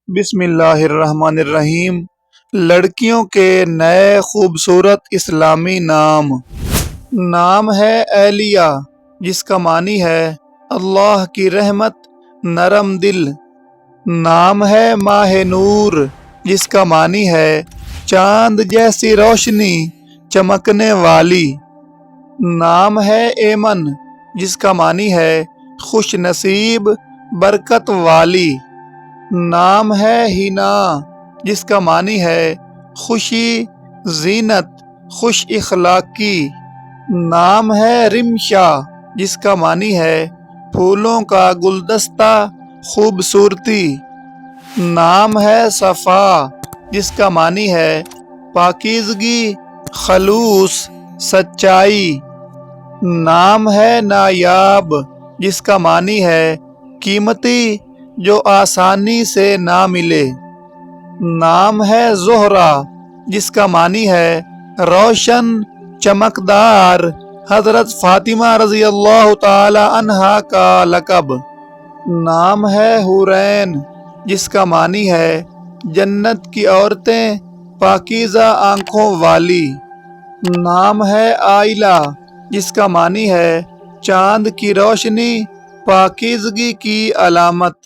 بسم اللہ الرحمن الرحیم۔ لڑکیوں کے نئے خوبصورت اسلامی نام ہے ایلیہ، جس کا معنی ہے اللہ کی رحمت نرم دل۔ نام ہے ماہ نور، جس کا معنی ہے چاند جیسی روشنی چمکنے والی۔ نام ہے ایمن، جس کا معنی ہے خوش نصیب برکت والی۔ نام ہے ہینا، جس کا معنی ہے خوشی زینت خوش اخلاقی۔ نام ہے رمشا، جس کا معنی ہے پھولوں کا گلدستہ خوبصورتی۔ نام ہے صفا، جس کا معنی ہے پاکیزگی خلوص سچائی۔ نام ہے نایاب، جس کا معنی ہے قیمتی جو آسانی سے نہ ملے۔ نام ہے زہرہ، جس کا معنی ہے روشن چمکدار۔ حضرت فاطمہ رضی اللہ تعالی عنہا کا لقب۔ نام ہے حورین، جس کا معنی ہے جنت کی عورتیں پاکیزہ آنکھوں والی۔ نام ہے عائلہ، جس کا معنی ہے چاند کی روشنی پاکیزگی کی علامت۔